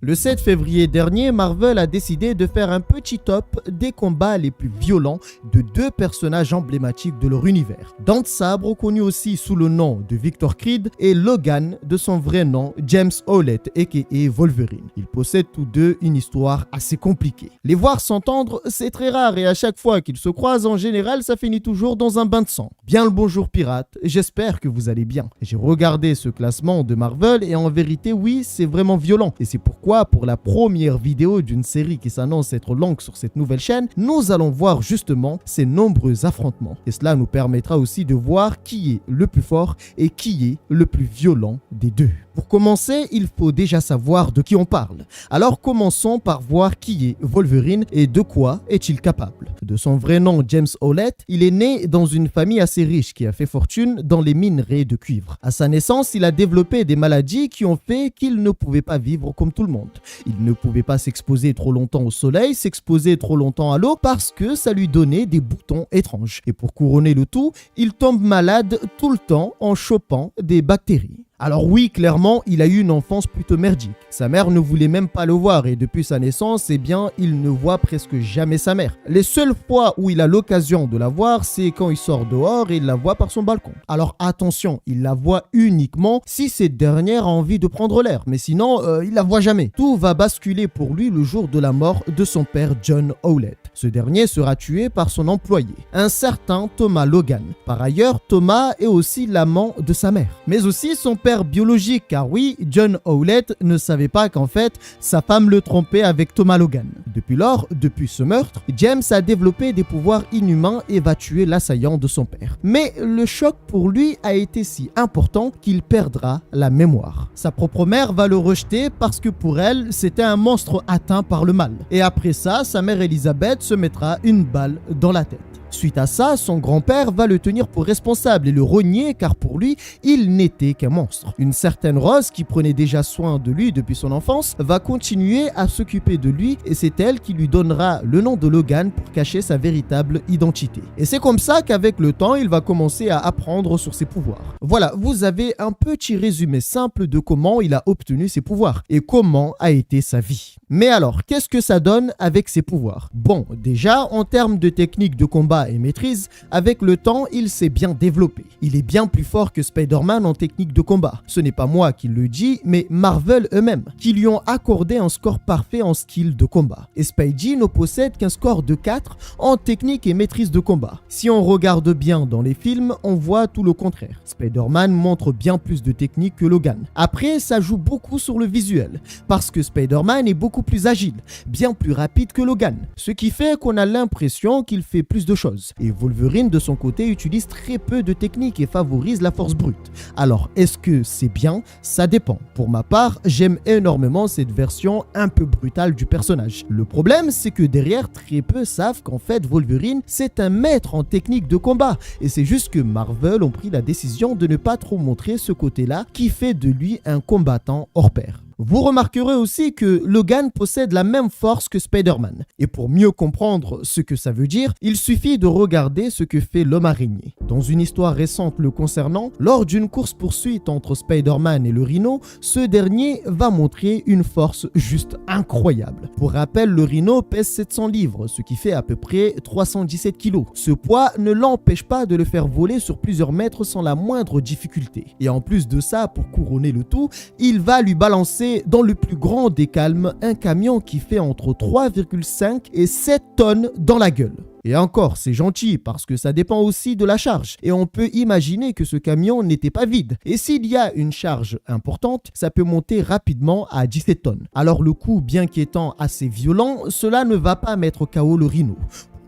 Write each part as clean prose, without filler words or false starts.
Le 7 février dernier, Marvel a décidé de faire un petit top des combats les plus violents de deux personnages emblématiques de leur univers. Dante Sabre, connu aussi sous le nom de Victor Creed, et Logan, de son vrai nom, James Howlett, aka Wolverine. Ils possèdent tous deux une histoire assez compliquée. Les voir s'entendre, c'est très rare et à chaque fois qu'ils se croisent, en général, ça finit toujours dans un bain de sang. Bien le bonjour pirate, j'espère que vous allez bien. J'ai regardé ce classement de Marvel et en vérité, oui, c'est vraiment violent. Et c'est pourquoi, pour la première vidéo d'une série qui s'annonce être longue sur cette nouvelle chaîne, nous allons voir justement ces nombreux affrontements. Et cela nous permettra aussi de voir qui est le plus fort et qui est le plus violent des deux. Pour commencer, il faut déjà savoir de qui on parle. Alors commençons par voir qui est Wolverine et de quoi est-il capable. De son vrai nom James Howlett, il est né dans une famille assez riche qui a fait fortune dans les minerais de cuivre. À sa naissance, il a développé des maladies qui ont fait qu'il ne pouvait pas vivre comme tout le monde. Il ne pouvait pas s'exposer trop longtemps au soleil, s'exposer trop longtemps à l'eau parce que ça lui donnait des boutons étranges. Et pour couronner le tout, il tombe malade tout le temps en chopant des bactéries. Alors oui, clairement, il a eu une enfance plutôt merdique. Sa mère ne voulait même pas le voir et depuis sa naissance, eh bien, il ne voit presque jamais sa mère. Les seules fois où il a l'occasion de la voir, c'est quand il sort dehors et il la voit par son balcon. Alors attention, il la voit uniquement si cette dernière a envie de prendre l'air, mais sinon, il la voit jamais. Tout va basculer pour lui le jour de la mort de son père John Howlett. Ce dernier sera tué par son employé, un certain Thomas Logan. Par ailleurs, Thomas est aussi l'amant de sa mère, mais aussi son père biologique, car oui, John Howlett ne savait pas qu'en fait, sa femme le trompait avec Thomas Logan. Depuis lors, depuis ce meurtre, James a développé des pouvoirs inhumains et va tuer l'assaillant de son père. Mais le choc pour lui a été si important qu'il perdra la mémoire. Sa propre mère va le rejeter parce que pour elle, c'était un monstre atteint par le mal. Et après ça, sa mère Elisabeth se mettra une balle dans la tête. Suite à ça, son grand-père va le tenir pour responsable et le renier car pour lui, il n'était qu'un monstre. Une certaine Rose, qui prenait déjà soin de lui depuis son enfance, va continuer à s'occuper de lui et c'est elle qui lui donnera le nom de Logan pour cacher sa véritable identité. Et c'est comme ça qu'avec le temps, il va commencer à apprendre sur ses pouvoirs. Voilà, vous avez un petit résumé simple de comment il a obtenu ses pouvoirs et comment a été sa vie. Mais alors, qu'est-ce que ça donne avec ses pouvoirs? Bon, déjà, en termes de technique de combat et maîtrise, avec le temps, il s'est bien développé. Il est bien plus fort que Spider-Man en technique de combat. Ce n'est pas moi qui le dis, mais Marvel eux-mêmes, qui lui ont accordé un score parfait en skill de combat. Et Spidey ne possède qu'un score de 4 en technique et maîtrise de combat. Si on regarde bien dans les films, on voit tout le contraire. Spider-Man montre bien plus de technique que Logan. Après, ça joue beaucoup sur le visuel, parce que Spider-Man est beaucoup plus agile, bien plus rapide que Logan, ce qui fait qu'on a l'impression qu'il fait plus de choses. Et Wolverine, de son côté, utilise très peu de technique et favorise la force brute. Alors, est-ce que c'est bien? Ça dépend. Pour ma part, j'aime énormément cette version un peu brutale du personnage. Le problème, c'est que derrière, très peu savent qu'en fait, Wolverine, c'est un maître en technique de combat. Et c'est juste que Marvel ont pris la décision de ne pas trop montrer ce côté-là qui fait de lui un combattant hors pair. Vous remarquerez aussi que Logan possède la même force que Spider-Man. Et pour mieux comprendre ce que ça veut dire, il suffit de regarder ce que fait l'homme araignée. Dans une histoire récente le concernant, lors d'une course-poursuite entre Spider-Man et le Rhino, ce dernier va montrer une force juste incroyable. Pour rappel, le Rhino pèse 700 livres, ce qui fait à peu près 317 kilos. Ce poids ne l'empêche pas de le faire voler sur plusieurs mètres sans la moindre difficulté. Et en plus de ça, pour couronner le tout, il va lui balancer dans le plus grand des calmes un camion qui fait entre 3,5 et 7 tonnes dans la gueule. Et encore, c'est gentil parce que ça dépend aussi de la charge. Et on peut imaginer que ce camion n'était pas vide. Et s'il y a une charge importante, ça peut monter rapidement à 17 tonnes. Alors le coup, bien qu'étant assez violent, cela ne va pas mettre KO le Rhino.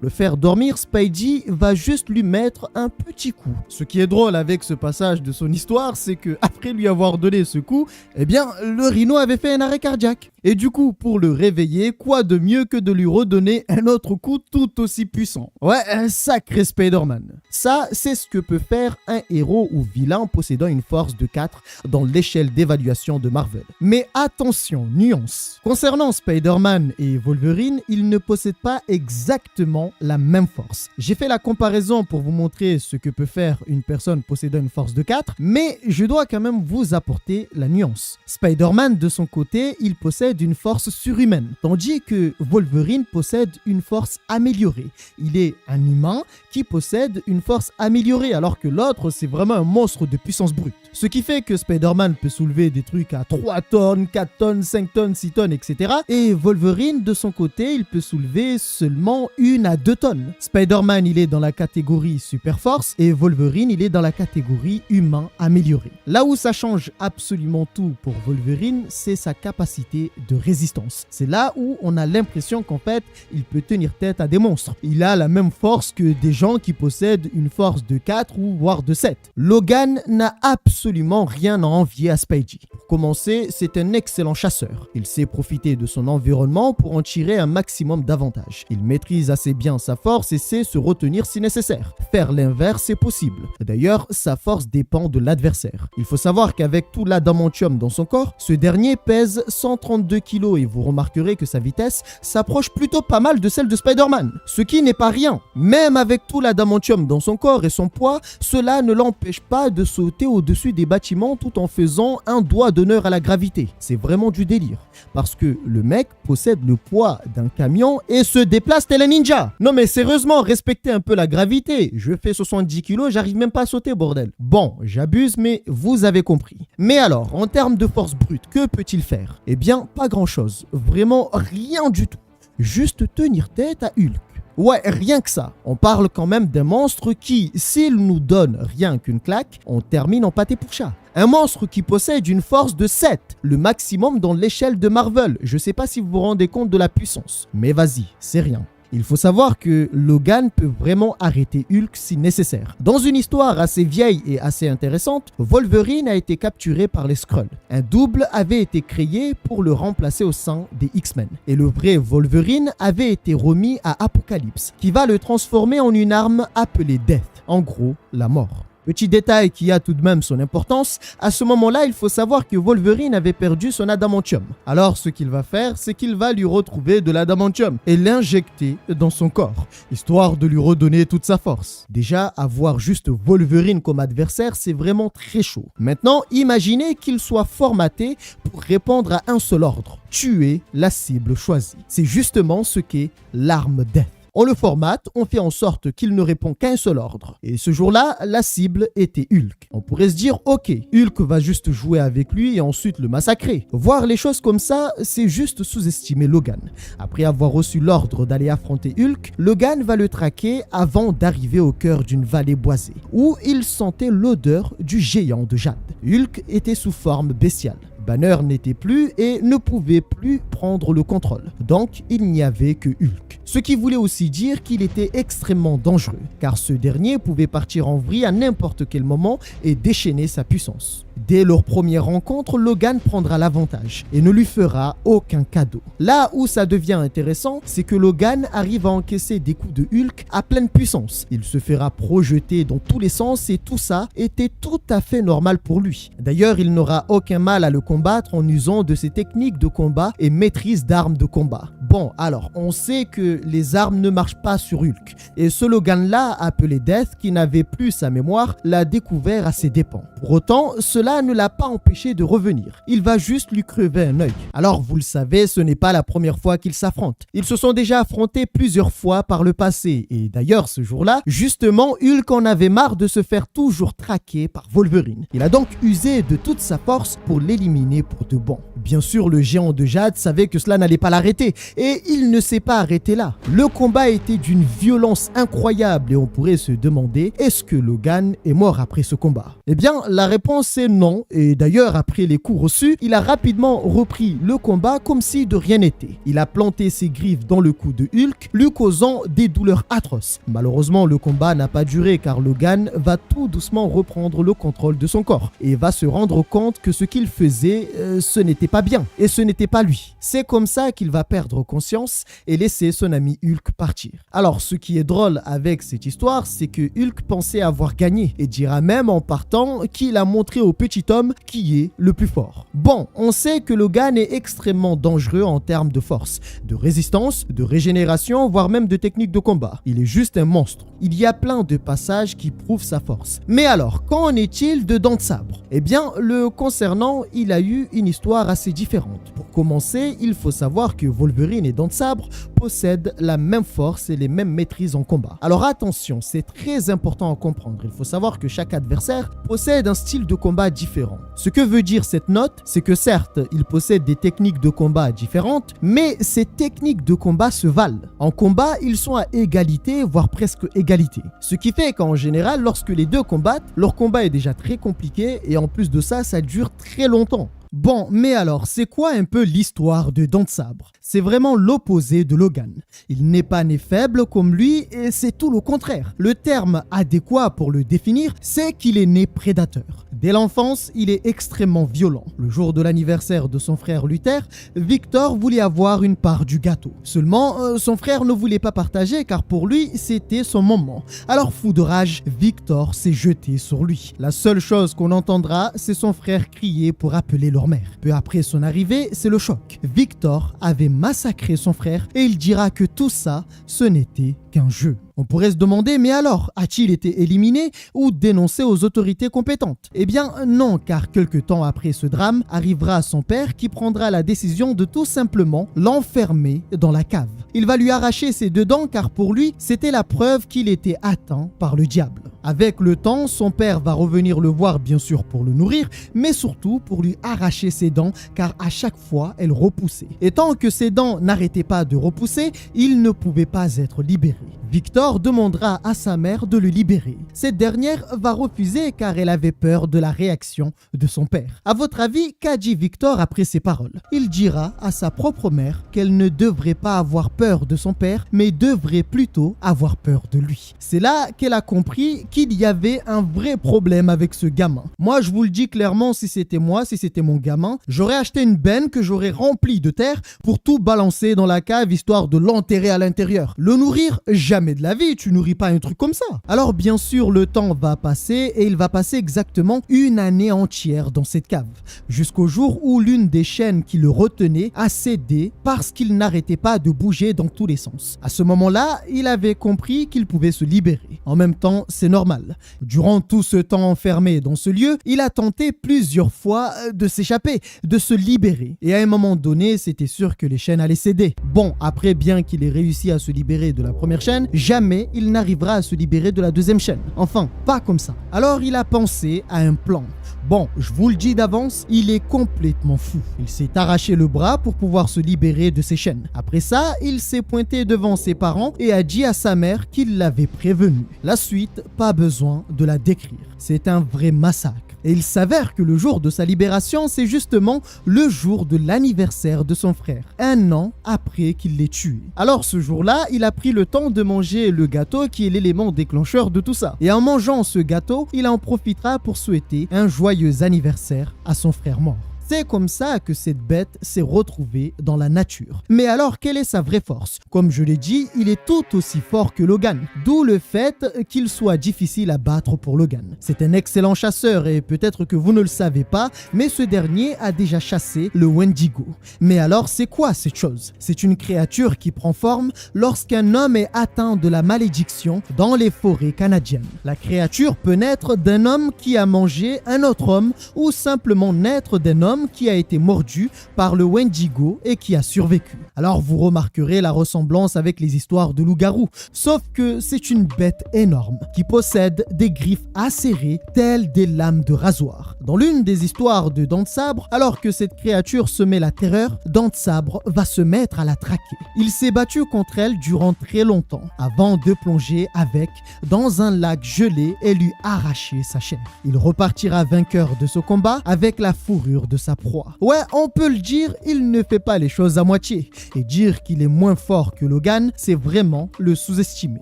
Le faire dormir, Spidey va juste lui mettre un petit coup. Ce qui est drôle avec ce passage de son histoire, c'est que après lui avoir donné ce coup, eh bien, le Rhino avait fait un arrêt cardiaque. Et du coup, pour le réveiller, quoi de mieux que de lui redonner un autre coup tout aussi puissant? Ouais, un sacré Spider-Man. Ça, c'est ce que peut faire un héros ou vilain possédant une force de 4 dans l'échelle d'évaluation de Marvel. Mais attention, nuance. Concernant Spider-Man et Wolverine, ils ne possèdent pas exactement la même force. J'ai fait la comparaison pour vous montrer ce que peut faire une personne possédant une force de 4, mais je dois quand même vous apporter la nuance. Spider-Man, de son côté, il possède une force surhumaine, tandis que Wolverine possède une force améliorée. Il est un humain qui possède une force améliorée, alors que l'autre, c'est vraiment un monstre de puissance brute. Ce qui fait que Spider-Man peut soulever des trucs à 3 tonnes, 4 tonnes, 5 tonnes, 6 tonnes, etc. Et Wolverine, de son côté, il peut soulever seulement 1 à 2 tonnes. Spider-Man, il est dans la catégorie super force et Wolverine, il est dans la catégorie humain amélioré. Là où ça change absolument tout pour Wolverine, c'est sa capacité de résistance. C'est là où on a l'impression qu'en fait, il peut tenir tête à des monstres. Il a la même force que des gens qui possèdent une force de 4 ou voire de 7. Logan n'a absolument rien à envier à Spidey. Pour commencer, c'est un excellent chasseur. Il sait profiter de son environnement pour en tirer un maximum d'avantages. Il maîtrise assez bien sa force et sait se retenir si nécessaire. Faire l'inverse est possible. D'ailleurs, sa force dépend de l'adversaire. Il faut savoir qu'avec tout l'adamantium dans son corps, ce dernier pèse 132 kg et vous remarquerez que sa vitesse s'approche plutôt pas mal de celle de Spider-Man. Ce qui n'est pas rien. Même avec tout l'adamantium dans son corps et son poids, cela ne l'empêche pas de sauter au-dessus des bâtiments tout en faisant un doigt d'honneur à la gravité. C'est vraiment du délire. Parce que le mec possède le poids d'un camion et se déplace tel un ninja. Non mais sérieusement, respectez un peu la gravité. Je fais 70 kg, j'arrive même pas à sauter, bordel. Bon, j'abuse, mais vous avez compris. Mais alors, en termes de force brute, que peut-il faire? Eh bien, pas grand-chose. Vraiment rien du tout. Juste tenir tête à Hulk. Ouais, rien que ça. On parle quand même d'un monstre qui, s'il nous donne rien qu'une claque, on termine en pâté pour chat. Un monstre qui possède une force de 7, le maximum dans l'échelle de Marvel. Je sais pas si vous vous rendez compte de la puissance, mais vas-y, c'est rien. Il faut savoir que Logan peut vraiment arrêter Hulk si nécessaire. Dans une histoire assez vieille et assez intéressante, Wolverine a été capturé par les Skrulls. Un double avait été créé pour le remplacer au sein des X-Men. Et le vrai Wolverine avait été remis à Apocalypse, qui va le transformer en une arme appelée Death. En gros, la mort. Petit détail qui a tout de même son importance, à ce moment-là, il faut savoir que Wolverine avait perdu son adamantium. Alors ce qu'il va faire, c'est qu'il va lui retrouver de l'adamantium et l'injecter dans son corps, histoire de lui redonner toute sa force. Déjà, avoir juste Wolverine comme adversaire, c'est vraiment très chaud. Maintenant, imaginez qu'il soit formaté pour répondre à un seul ordre, tuer la cible choisie. C'est justement ce qu'est l'arme Death. On le formate, on fait en sorte qu'il ne répond qu'à un seul ordre. Et ce jour-là, la cible était Hulk. On pourrait se dire, ok, Hulk va juste jouer avec lui et ensuite le massacrer. Voir les choses comme ça, c'est juste sous-estimer Logan. Après avoir reçu l'ordre d'aller affronter Hulk, Logan va le traquer avant d'arriver au cœur d'une vallée boisée, où il sentait l'odeur du géant de jade. Hulk était sous forme bestiale. Banner n'était plus et ne pouvait plus prendre le contrôle. Donc, il n'y avait que Hulk. Ce qui voulait aussi dire qu'il était extrêmement dangereux, car ce dernier pouvait partir en vrille à n'importe quel moment et déchaîner sa puissance. Dès leur première rencontre, Logan prendra l'avantage et ne lui fera aucun cadeau. Là où ça devient intéressant, c'est que Logan arrive à encaisser des coups de Hulk à pleine puissance. Il se fera projeter dans tous les sens et tout ça était tout à fait normal pour lui. D'ailleurs, il n'aura aucun mal à le combattre en usant de ses techniques de combat et maîtrise d'armes de combat. Bon, alors, on sait que les armes ne marchent pas sur Hulk. Et ce Logan-là, appelé Death, qui n'avait plus sa mémoire, l'a découvert à ses dépens. Pour autant, cela ne l'a pas empêché de revenir. Il va juste lui crever un œil. Alors, vous le savez, ce n'est pas la première fois qu'ils s'affrontent. Ils se sont déjà affrontés plusieurs fois par le passé. Et d'ailleurs, ce jour-là, justement, Hulk en avait marre de se faire toujours traquer par Wolverine. Il a donc usé de toute sa force pour l'éliminer pour de bon. Bien sûr, le géant de jade savait que cela n'allait pas l'arrêter. Et il ne s'est pas arrêté là. Le combat était d'une violence incroyable et on pourrait se demander, est-ce que Logan est mort après ce combat? Eh bien, la réponse est non. Et d'ailleurs, après les coups reçus, il a rapidement repris le combat comme si de rien n'était. Il a planté ses griffes dans le cou de Hulk, lui causant des douleurs atroces. Malheureusement, le combat n'a pas duré car Logan va tout doucement reprendre le contrôle de son corps et va se rendre compte que ce qu'il faisait, ce n'était pas bien et ce n'était pas lui. C'est comme ça qu'il va perdre conscience et laisser son ami Hulk partir. Alors, ce qui est drôle avec cette histoire, c'est que Hulk pensait avoir gagné et dira même en partant qu'il a montré au petit petit homme qui est le plus fort. Bon, on sait que Logan est extrêmement dangereux en termes de force, de résistance, de régénération, voire même de technique de combat. Il est juste un monstre. Il y a plein de passages qui prouvent sa force. Mais alors, qu'en est-il de Dents de Sabre? Eh bien, le concernant, il a eu une histoire assez différente. Pour commencer, il faut savoir que Wolverine et Dents de Sabre possèdent la même force et les mêmes maîtrises en combat. Alors attention, c'est très important à comprendre. Il faut savoir que chaque adversaire possède un style de combat différent. Ce que veut dire cette note, c'est que certes, ils possèdent des techniques de combat différentes, mais ces techniques de combat se valent. En combat, ils sont à égalité, voire presque égalité. Ce qui fait qu'en général, lorsque les deux combattent, leur combat est déjà très compliqué et en plus de ça, ça dure très longtemps. Bon, mais alors, c'est quoi un peu l'histoire de Dents de Sabre? C'est vraiment l'opposé de Logan. Il n'est pas né faible comme lui et c'est tout le contraire. Le terme adéquat pour le définir, c'est qu'il est né prédateur. Dès l'enfance, il est extrêmement violent. Le jour de l'anniversaire de son frère Luther, Victor voulait avoir une part du gâteau. Seulement, son frère ne voulait pas partager car pour lui, c'était son moment. Alors, fou de rage, Victor s'est jeté sur lui. La seule chose qu'on entendra, c'est son frère crier pour appeler leur mère. Peu après son arrivée, c'est le choc. Victor avait massacré son frère et il dira que tout ça, ce n'était qu'un jeu. On pourrait se demander, mais alors, a-t-il été éliminé ou dénoncé aux autorités compétentes? Eh bien non, car quelque temps après ce drame, arrivera son père qui prendra la décision de tout simplement l'enfermer dans la cave. Il va lui arracher ses deux dents car pour lui, c'était la preuve qu'il était atteint par le diable. Avec le temps, son père va revenir le voir bien sûr pour le nourrir, mais surtout pour lui arracher ses dents car à chaque fois, elles repoussaient. Et tant que ses dents n'arrêtaient pas de repousser, il ne pouvait pas être libéré. Victor demandera à sa mère de le libérer. Cette dernière va refuser car elle avait peur de la réaction de son père. À votre avis, qu'a dit Victor après ces paroles? Il dira à sa propre mère qu'elle ne devrait pas avoir peur de son père, mais devrait plutôt avoir peur de lui. C'est là qu'elle a compris qu'il y avait un vrai problème avec ce gamin. Moi, je vous le dis clairement, si c'était moi, si c'était mon gamin, j'aurais acheté une benne que j'aurais remplie de terre pour tout balancer dans la cave histoire de l'enterrer à l'intérieur. Le nourrir, jamais de la vie, tu nourris pas un truc comme ça. Alors bien sûr, le temps va passer et il va passer exactement une année entière dans cette cave, jusqu'au jour où l'une des chaînes qui le retenait a cédé parce qu'il n'arrêtait pas de bouger dans tous les sens. À ce moment-là, il avait compris qu'il pouvait se libérer. En même temps, c'est normal. Durant tout ce temps enfermé dans ce lieu, il a tenté plusieurs fois de s'échapper, de se libérer. Et à un moment donné, c'était sûr que les chaînes allaient céder. Bon, après, bien qu'il ait réussi à se libérer de la première chaîne, jamais il n'arrivera à se libérer de la deuxième chaîne. Enfin, pas comme ça. Alors il a pensé à un plan. Bon, je vous le dis d'avance, il est complètement fou. Il s'est arraché le bras pour pouvoir se libérer de ses chaînes. Après ça, il s'est pointé devant ses parents et a dit à sa mère qu'il l'avait prévenu. La suite, pas besoin de la décrire. C'est un vrai massacre. Et il s'avère que le jour de sa libération, c'est justement le jour de l'anniversaire de son frère, un an après qu'il l'ait tué. Alors ce jour-là, il a pris le temps de manger le gâteau qui est l'élément déclencheur de tout ça. Et en mangeant ce gâteau, il en profitera pour souhaiter un joyeux anniversaire à son frère mort. C'est comme ça que cette bête s'est retrouvée dans la nature. Mais alors, quelle est sa vraie force? Comme je l'ai dit, il est tout aussi fort que Logan, d'où le fait qu'il soit difficile à battre pour Logan. C'est un excellent chasseur et peut-être que vous ne le savez pas, mais ce dernier a déjà chassé le Wendigo. Mais alors, c'est quoi cette chose? C'est une créature qui prend forme lorsqu'un homme est atteint de la malédiction dans les forêts canadiennes. La créature peut naître d'un homme qui a mangé un autre homme ou simplement naître d'un homme qui a été mordu par le Wendigo et qui a survécu. Alors vous remarquerez la ressemblance avec les histoires de loup-garou, sauf que c'est une bête énorme qui possède des griffes acérées telles des lames de rasoir. Dans l'une des histoires de Dents de Sabre, alors que cette créature semait la terreur, Dents de Sabre va se mettre à la traquer. Il s'est battu contre elle durant très longtemps avant de plonger avec dans un lac gelé et lui arracher sa chair. Il repartira vainqueur de ce combat avec la fourrure de sa proie. Ouais, on peut le dire, il ne fait pas les choses à moitié. Et dire qu'il est moins fort que Logan, c'est vraiment le sous-estimer.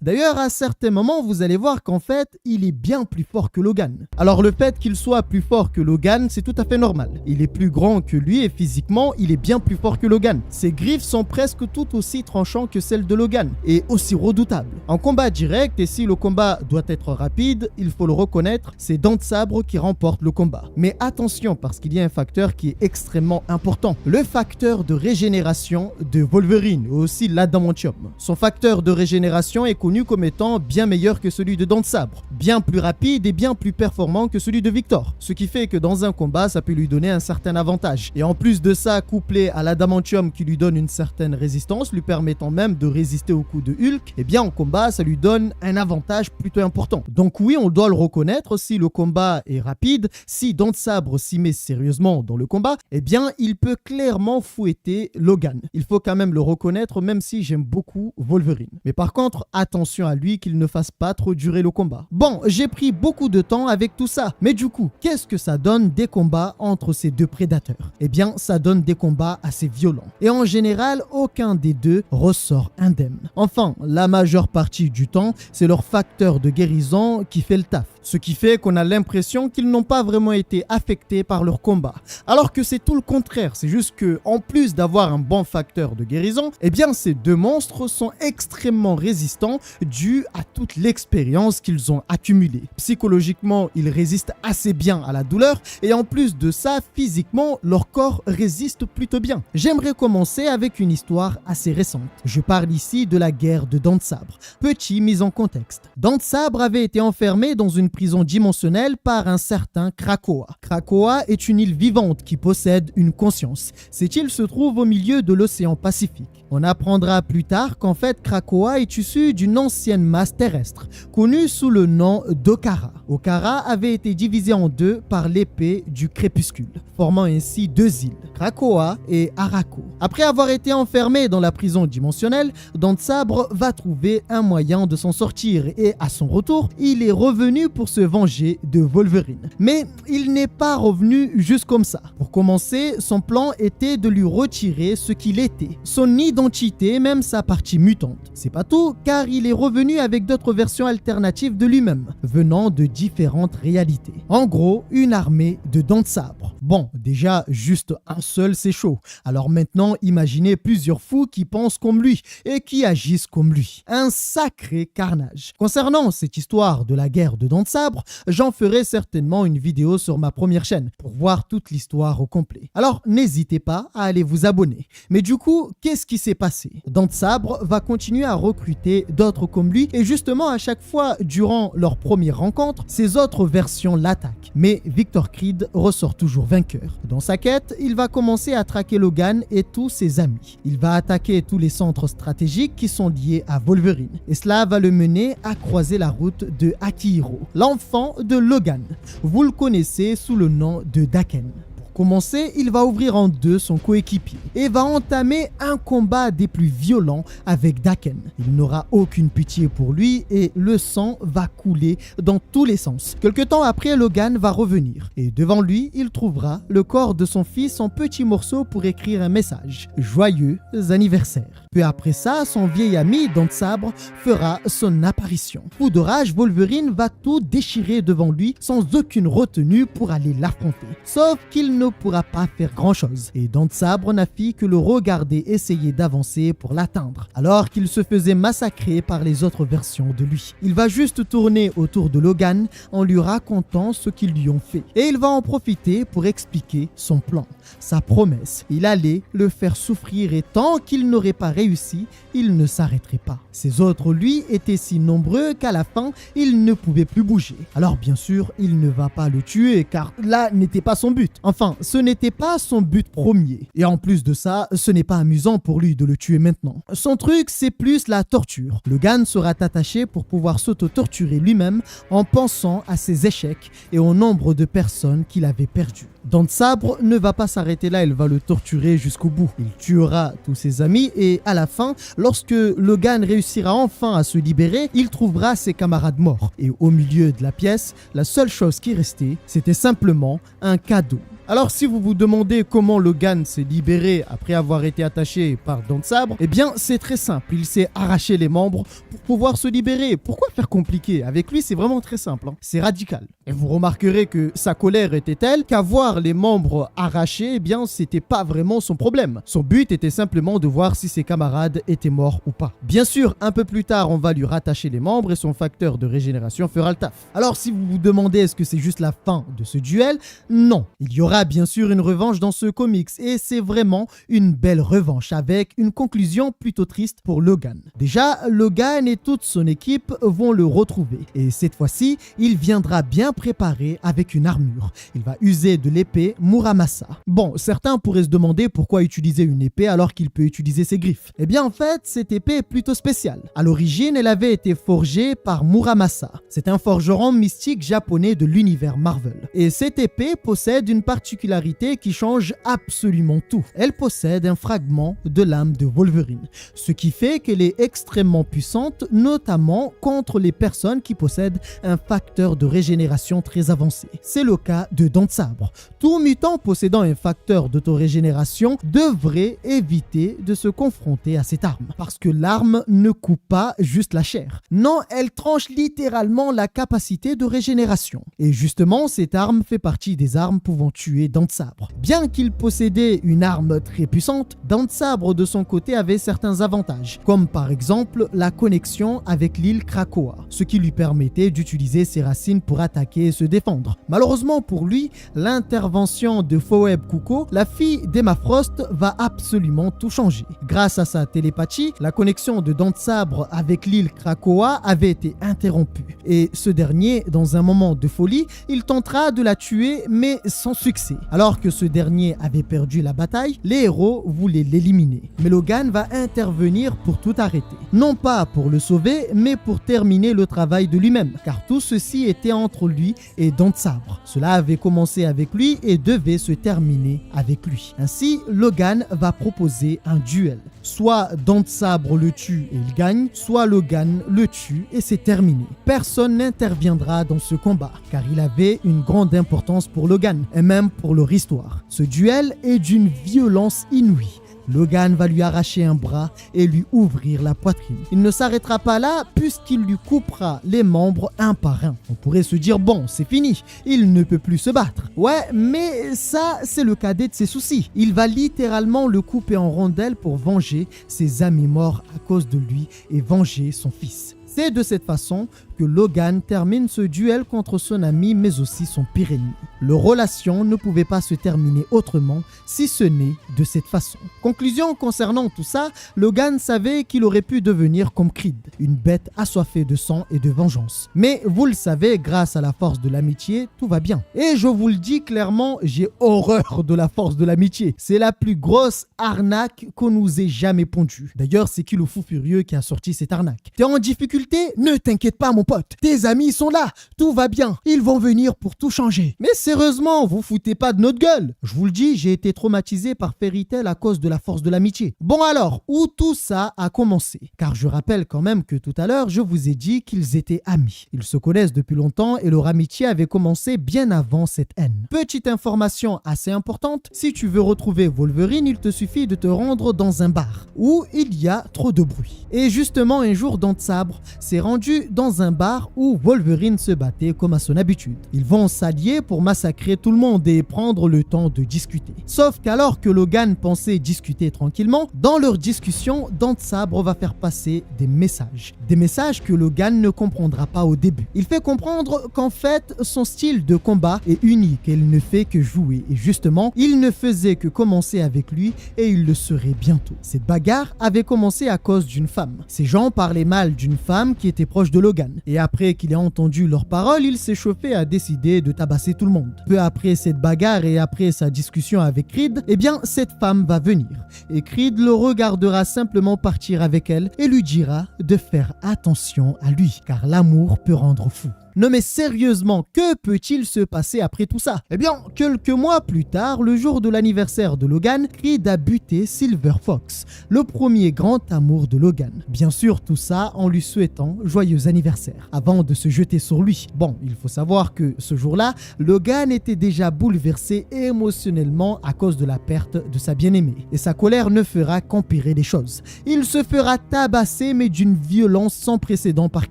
D'ailleurs, à certains moments, vous allez voir qu'en fait, il est bien plus fort que Logan. Alors le fait qu'il soit plus fort que Logan, c'est tout à fait normal. Il est plus grand que lui et physiquement, il est bien plus fort que Logan. Ses griffes sont presque tout aussi tranchantes que celles de Logan et aussi redoutables. En combat direct, et si le combat doit être rapide, il faut le reconnaître, c'est Dents de Sabre qui remporte le combat. Mais attention, parce qu'il y a un facteur qui est extrêmement important. Le facteur de régénération de Wolverine, ou aussi l'adamantium. Son facteur de régénération est connu comme étant bien meilleur que celui de Dents de Sabre, bien plus rapide et bien plus performant que celui de Victor. Ce qui fait que dans un combat, ça peut lui donner un certain avantage. Et en plus de ça, couplé à l'adamantium qui lui donne une certaine résistance, lui permettant même de résister aux coups de Hulk, eh bien en combat, ça lui donne un avantage plutôt important. Donc oui, on doit le reconnaître, si le combat est rapide, si Dents de Sabre s'y met sérieusement dans le combat, eh bien il peut clairement fouetter Logan. Il faut quand même le reconnaître, même si j'aime beaucoup Wolverine. Mais par contre, attention à lui qu'il ne fasse pas trop durer le combat. Bon, j'ai pris beaucoup de temps avec tout ça, mais du coup, qu'est-ce que ça donne des combats entre ces deux prédateurs? Eh bien, ça donne des combats assez violents. Et en général, aucun des deux ressort indemne. Enfin, la majeure partie du temps, c'est leur facteur de guérison qui fait le taf. Ce qui fait qu'on a l'impression qu'ils n'ont pas vraiment été affectés par leur combat. Alors que c'est tout le contraire, c'est juste que, en plus d'avoir un bon facteur de guérison, eh bien ces deux monstres sont extrêmement résistants dû à toute l'expérience qu'ils ont accumulée. Psychologiquement, ils résistent assez bien à la douleur et en plus de ça, physiquement, leur corps résiste plutôt bien. J'aimerais commencer avec une histoire assez récente. Je parle ici de la guerre de Dents de Sabre. Petit mise en contexte. Dents de Sabre avait été enfermé dans une prison dimensionnelle par un certain Krakoa. Krakoa est une île vivante qui possède une conscience. Cette île se trouve au milieu de l'océan Pacifique. On apprendra plus tard qu'en fait Krakoa est issu d'une ancienne masse terrestre, connue sous le nom d'Okara. Okara avait été divisé en deux par l'épée du crépuscule, formant ainsi deux îles, Krakoa et Arako. Après avoir été enfermé dans la prison dimensionnelle, Dents de Sabre va trouver un moyen de s'en sortir et à son retour, il est revenu pour se venger de Wolverine. Mais il n'est pas revenu juste comme ça. Pour commencer, son plan était de lui retirer ce qu'il était, son identité, même sa partie mutante. C'est pas tout, car il est revenu avec d'autres versions alternatives de lui-même, venant de différentes réalités. En gros, une armée de Dents de Sabre. Bon, déjà, juste un seul, c'est chaud. Alors maintenant, imaginez plusieurs fous qui pensent comme lui et qui agissent comme lui. Un sacré carnage. Concernant cette histoire de la guerre de Dents de Sabre, j'en ferai certainement une vidéo sur ma première chaîne pour voir toute l'histoire au complet. Alors, n'hésitez pas à aller vous abonner. Mais du coup, qu'est-ce qui s'est passé? Dents de Sabre va continuer à recruter d'autres comme lui et justement à chaque fois durant leur première rencontre, ces autres versions l'attaquent. Mais Victor Creed ressort toujours vainqueur. Dans sa quête, il va commencer à traquer Logan et tous ses amis. Il va attaquer tous les centres stratégiques qui sont liés à Wolverine. Et cela va le mener à croiser la route de Akihiro, l'enfant de Logan. Vous le connaissez sous le nom de Daken. Commencer, il va ouvrir en deux son coéquipier et va entamer un combat des plus violents avec Daken. Il n'aura aucune pitié pour lui et le sang va couler dans tous les sens. Quelque temps après, Logan va revenir et devant lui, il trouvera le corps de son fils en petits morceaux pour écrire un message. Joyeux anniversaire. Peu après ça, son vieil ami Dents de Sabre fera son apparition. Fou de rage, Wolverine va tout déchirer devant lui sans aucune retenue pour aller l'affronter. Sauf qu'il ne pourra pas faire grand chose et Dents de Sabre n'a fait que le regarder essayer d'avancer pour l'atteindre alors qu'il se faisait massacrer par les autres versions de lui. Il va juste tourner autour de Logan en lui racontant ce qu'ils lui ont fait et il va en profiter pour expliquer son plan, sa promesse. Il allait le faire souffrir et tant qu'il n'aurait pas réussi, il ne s'arrêterait pas. Ces autres, lui, étaient si nombreux qu'à la fin, il ne pouvait plus bouger. Alors bien sûr, il ne va pas le tuer car là n'était pas son but. Enfin, ce n'était pas son but premier. Et en plus de ça, ce n'est pas amusant pour lui de le tuer maintenant. Son truc, c'est plus la torture. Logan sera attaché pour pouvoir s'auto-torturer lui-même en pensant à ses échecs et au nombre de personnes qu'il avait perdues. Dent de Sabre ne va pas s'arrêter là, elle va le torturer jusqu'au bout. Il tuera tous ses amis et à la fin, lorsque Logan réussira enfin à se libérer, il trouvera ses camarades morts. Et au milieu de la pièce, la seule chose qui restait, c'était simplement un cadeau. Alors si vous vous demandez comment Logan s'est libéré après avoir été attaché par Dent de Sabre, eh bien c'est très simple, il s'est arraché les membres pour pouvoir se libérer. Pourquoi faire compliqué? Avec lui c'est vraiment très simple, c'est radical. Et vous remarquerez que sa colère était telle qu'avoir les membres arrachés, eh bien c'était pas vraiment son problème. Son but était simplement de voir si ses camarades étaient morts ou pas. Bien sûr, un peu plus tard on va lui rattacher les membres et son facteur de régénération fera le taf. Alors si vous vous demandez est-ce que c'est juste la fin de ce duel, non, il y aura bien sûr une revanche dans ce comics et c'est vraiment une belle revanche avec une conclusion plutôt triste pour Logan. Déjà, Logan et toute son équipe vont le retrouver et cette fois-ci, il viendra bien préparé avec une armure. Il va user de l'épée Muramasa. Bon, certains pourraient se demander pourquoi utiliser une épée alors qu'il peut utiliser ses griffes. Eh bien en fait, cette épée est plutôt spéciale. À l'origine, elle avait été forgée par Muramasa. C'est un forgeron mystique japonais de l'univers Marvel. Et cette épée possède une particularité qui change absolument tout. Elle possède un fragment de l'âme de Wolverine, ce qui fait qu'elle est extrêmement puissante, notamment contre les personnes qui possèdent un facteur de régénération très avancé. C'est le cas de Dent de Sabre. Tout mutant possédant un facteur d'autorégénération devrait éviter de se confronter à cette arme, parce que l'arme ne coupe pas juste la chair. Non, elle tranche littéralement la capacité de régénération. Et justement, cette arme fait partie des armes pouvant tuer Dent de Sabre. Bien qu'il possédait une arme très puissante, Dent de Sabre de son côté avait certains avantages, comme par exemple la connexion avec l'île Krakoa, ce qui lui permettait d'utiliser ses racines pour attaquer et se défendre. Malheureusement pour lui, l'intervention de Phoebe Kuko, la fille d'Emma Frost, va absolument tout changer. Grâce à sa télépathie, la connexion de Dent de Sabre avec l'île Krakoa avait été interrompue. Et ce dernier, dans un moment de folie, il tentera de la tuer mais sans succès. Alors que ce dernier avait perdu la bataille, les héros voulaient l'éliminer. Mais Logan va intervenir pour tout arrêter. Non pas pour le sauver, mais pour terminer le travail de lui-même, car tout ceci était entre lui et Dent de Sabre. Cela avait commencé avec lui et devait se terminer avec lui. Ainsi, Logan va proposer un duel. Soit Dent de Sabre le tue et il gagne, soit Logan le tue et c'est terminé. Personne n'interviendra dans ce combat, car il avait une grande importance pour Logan, et même pour leur histoire. Ce duel est d'une violence inouïe. Logan va lui arracher un bras et lui ouvrir la poitrine. Il ne s'arrêtera pas là puisqu'il lui coupera les membres un par un. On pourrait se dire bon, c'est fini, il ne peut plus se battre. Ouais, mais ça, c'est le cadet de ses soucis. Il va littéralement le couper en rondelles pour venger ses amis morts à cause de lui et venger son fils. C'est de cette façon que Logan termine ce duel contre son ami mais aussi son pire ennemi. Leur relation ne pouvait pas se terminer autrement si ce n'est de cette façon. Conclusion concernant tout ça, Logan savait qu'il aurait pu devenir comme Creed, une bête assoiffée de sang et de vengeance. Mais vous le savez, grâce à la force de l'amitié, tout va bien. Et je vous le dis clairement, j'ai horreur de la force de l'amitié. C'est la plus grosse arnaque qu'on nous ait jamais pondue. D'ailleurs, c'est qui le fou furieux qui a sorti cette arnaque? T'es en difficulté? Ne t'inquiète pas mon pote, tes amis sont là, tout va bien, ils vont venir pour tout changer. Mais sérieusement, vous foutez pas de notre gueule. Je vous le dis, j'ai été traumatisé par Fairy Tail à cause de la force de l'amitié. Bon alors, où tout ça a commencé? Car je rappelle quand même que tout à l'heure, je vous ai dit qu'ils étaient amis. Ils se connaissent depuis longtemps et leur amitié avait commencé bien avant cette haine. Petite information assez importante, si tu veux retrouver Wolverine, il te suffit de te rendre dans un bar où il y a trop de bruit. Et justement, un jour, Dent de Sabre s'est rendu dans un bar où Wolverine se battait comme à son habitude. Ils vont s'allier pour massacrer tout le monde et prendre le temps de discuter. Sauf qu'alors que Logan pensait discuter tranquillement, dans leur discussion, Dent de Sabre va faire passer des messages. Des messages que Logan ne comprendra pas au début. Il fait comprendre qu'en fait, son style de combat est unique et il ne fait que jouer. Et justement, il ne faisait que commencer avec lui et il le serait bientôt. Cette bagarre avait commencé à cause d'une femme. Ces gens parlaient mal d'une femme qui était proche de Logan. Et après qu'il ait entendu leurs paroles, il s'est chauffé à décider de tabasser tout le monde. Peu après cette bagarre et après sa discussion avec Creed, eh bien cette femme va venir. Et Creed le regardera simplement partir avec elle et lui dira de faire attention à lui, car l'amour peut rendre fou. Non mais sérieusement, que peut-il se passer après tout ça? Eh bien, quelques mois plus tard, le jour de l'anniversaire de Logan, Creed a buté Silver Fox, le premier grand amour de Logan. Bien sûr, tout ça en lui souhaitant joyeux anniversaire, avant de se jeter sur lui. Bon, il faut savoir que ce jour-là, Logan était déjà bouleversé émotionnellement à cause de la perte de sa bien-aimée. Et sa colère ne fera qu'empirer les choses. Il se fera tabasser, mais d'une violence sans précédent par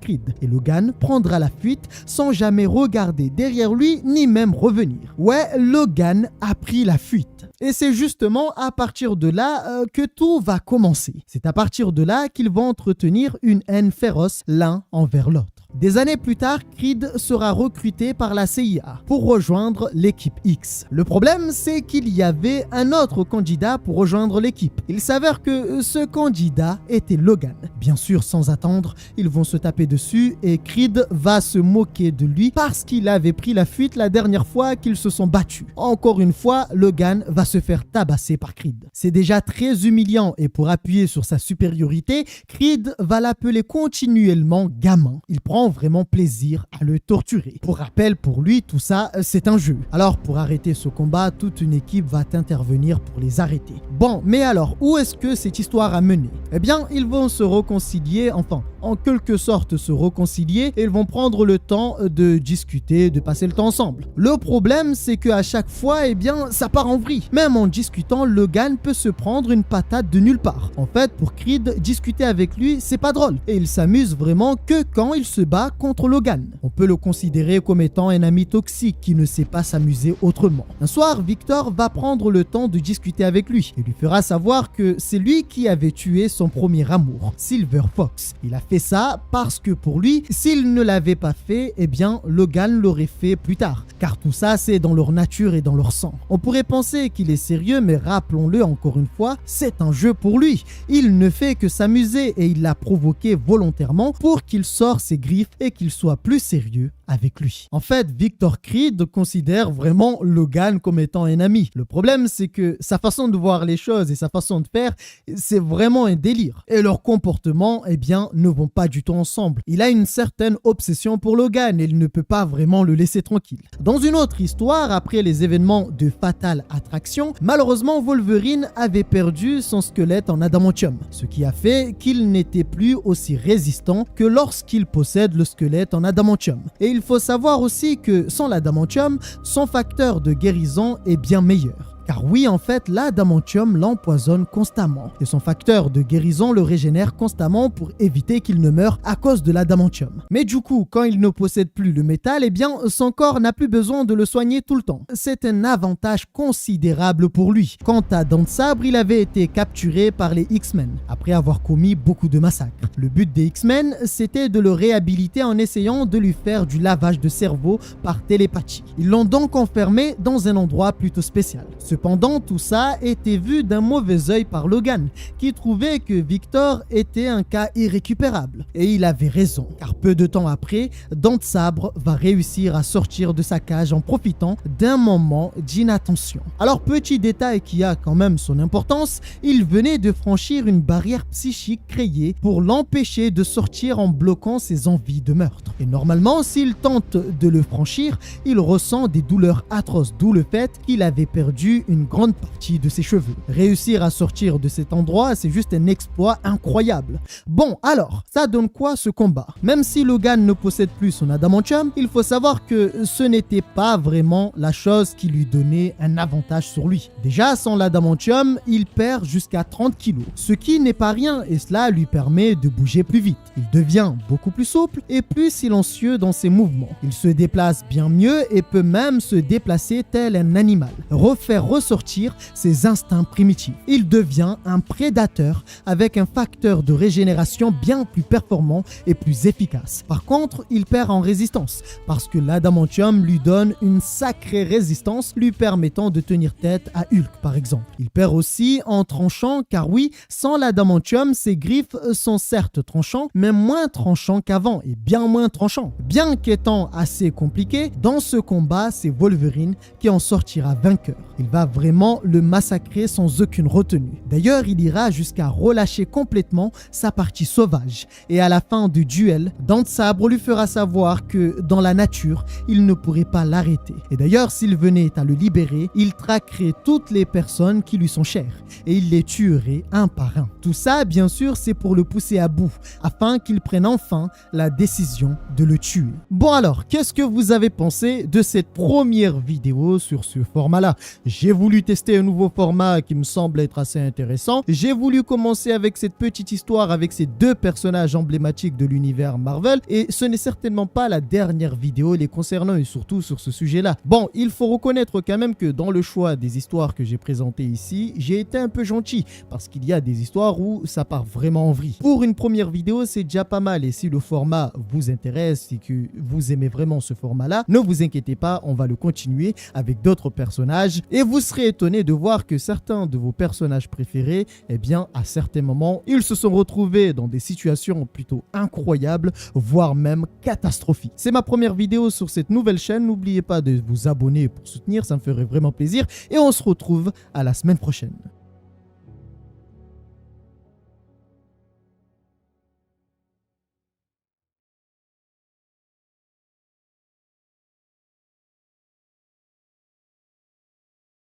Creed. Et Logan prendra la fuite sans jamais regarder derrière lui ni même revenir. Ouais, Logan a pris la fuite. Et c'est justement à partir de là que tout va commencer. C'est à partir de là qu'ils vont entretenir une haine féroce l'un envers l'autre. Des années plus tard, Creed sera recruté par la CIA pour rejoindre l'équipe X. Le problème, c'est qu'il y avait un autre candidat pour rejoindre l'équipe. Il s'avère que ce candidat était Logan. Bien sûr, sans attendre, ils vont se taper dessus et Creed va se moquer de lui parce qu'il avait pris la fuite la dernière fois qu'ils se sont battus. Encore une fois, Logan va se faire tabasser par Creed. C'est déjà très humiliant et pour appuyer sur sa supériorité, Creed va l'appeler continuellement gamin. Il prend vraiment plaisir à le torturer. Pour rappel, pour lui, tout ça, c'est un jeu. Alors, pour arrêter ce combat, toute une équipe va intervenir pour les arrêter. Bon, mais alors, où est-ce que cette histoire a mené? Eh bien, ils vont se réconcilier, enfin, en quelque sorte se réconcilier, et ils vont prendre le temps de discuter, de passer le temps ensemble. Le problème, c'est qu'à chaque fois, eh bien, ça part en vrille. Même en discutant, Logan peut se prendre une patate de nulle part. En fait, pour Creed, discuter avec lui, c'est pas drôle. Et il s'amuse vraiment que quand il se bat contre Logan. On peut le considérer comme étant un ami toxique qui ne sait pas s'amuser autrement. Un soir, Victor va prendre le temps de discuter avec lui et lui fera savoir que c'est lui qui avait tué son premier amour, Silver Fox. Il a fait ça parce que pour lui, s'il ne l'avait pas fait, eh bien Logan l'aurait fait plus tard. Car tout ça, c'est dans leur nature et dans leur sang. On pourrait penser qu'il est sérieux, mais rappelons-le encore une fois, c'est un jeu pour lui. Il ne fait que s'amuser et il l'a provoqué volontairement pour qu'il sorte ses griffes et qu'il soit plus sérieux avec lui. En fait, Victor Creed considère vraiment Logan comme étant un ami. Le problème, c'est que sa façon de voir les choses et sa façon de faire, c'est vraiment un délire. Et leurs comportements, eh bien, ne vont pas du tout ensemble. Il a une certaine obsession pour Logan et il ne peut pas vraiment le laisser tranquille. Dans une autre histoire, après les événements de Fatal Attraction, malheureusement, Wolverine avait perdu son squelette en adamantium, ce qui a fait qu'il n'était plus aussi résistant que lorsqu'il possède le squelette en adamantium. Et il faut savoir aussi que sans l'adamantium, son facteur de guérison est bien meilleur. Car oui, en fait, l'adamantium l'empoisonne constamment et son facteur de guérison le régénère constamment pour éviter qu'il ne meure à cause de l'adamantium. Mais du coup, quand il ne possède plus le métal, eh bien, son corps n'a plus besoin de le soigner tout le temps. C'est un avantage considérable pour lui. Quant à Dent de Sabre, il avait été capturé par les X-Men après avoir commis beaucoup de massacres. Le but des X-Men, c'était de le réhabiliter en essayant de lui faire du lavage de cerveau par télépathie. Ils l'ont donc enfermé dans un endroit plutôt spécial. Cependant, tout ça était vu d'un mauvais œil par Logan, qui trouvait que Victor était un cas irrécupérable. Et il avait raison, car peu de temps après, Dent de Sabre va réussir à sortir de sa cage en profitant d'un moment d'inattention. Alors, petit détail qui a quand même son importance, il venait de franchir une barrière psychique créée pour l'empêcher de sortir en bloquant ses envies de meurtre. Et normalement, s'il tente de le franchir, il ressent des douleurs atroces, d'où le fait qu'il avait perdu une grande partie de ses cheveux. Réussir à sortir de cet endroit, c'est juste un exploit incroyable. Bon, alors, ça donne quoi ce combat? Même si Logan ne possède plus son adamantium, il faut savoir que ce n'était pas vraiment la chose qui lui donnait un avantage sur lui. Déjà, sans l'adamantium, il perd jusqu'à 30 kilos, ce qui n'est pas rien et cela lui permet de bouger plus vite. Il devient beaucoup plus souple et plus silencieux dans ses mouvements. Il se déplace bien mieux et peut même se déplacer tel un animal, refaire ressortir ses instincts primitifs. Il devient un prédateur avec un facteur de régénération bien plus performant et plus efficace. Par contre, il perd en résistance parce que l'adamantium lui donne une sacrée résistance lui permettant de tenir tête à Hulk par exemple. Il perd aussi en tranchant car oui, sans l'adamantium, ses griffes sont certes tranchants mais moins tranchants qu'avant et bien moins tranchants. Bien qu'étant assez compliqué, dans ce combat, c'est Wolverine qui en sortira vainqueur. Il va va vraiment le massacrer sans aucune retenue. D'ailleurs, il ira jusqu'à relâcher complètement sa partie sauvage. Et à la fin du duel, Dent Sabre lui fera savoir que dans la nature, il ne pourrait pas l'arrêter. Et d'ailleurs, s'il venait à le libérer, il traquerait toutes les personnes qui lui sont chères et il les tuerait un par un. Tout ça, bien sûr, c'est pour le pousser à bout, afin qu'il prenne enfin la décision de le tuer. Bon alors, qu'est-ce que vous avez pensé de cette première vidéo sur ce format-là? J'ai voulu tester un nouveau format qui me semble être assez intéressant. J'ai voulu commencer avec cette petite histoire avec ces deux personnages emblématiques de l'univers Marvel et ce n'est certainement pas la dernière vidéo les concernant et surtout sur ce sujet-là. Bon, il faut reconnaître quand même que dans le choix des histoires que j'ai présentées ici, j'ai été un peu gentil parce qu'il y a des histoires où ça part vraiment en vrille. Pour une première vidéo, c'est déjà pas mal et si le format vous intéresse et que vous aimez vraiment ce format-là, ne vous inquiétez pas, on va le continuer avec d'autres personnages et vous serez étonné de voir que certains de vos personnages préférés, eh bien, à certains moments, ils se sont retrouvés dans des situations plutôt incroyables, voire même catastrophiques. C'est ma première vidéo sur cette nouvelle chaîne, n'oubliez pas de vous abonner pour soutenir, ça me ferait vraiment plaisir et on se retrouve à la semaine prochaine.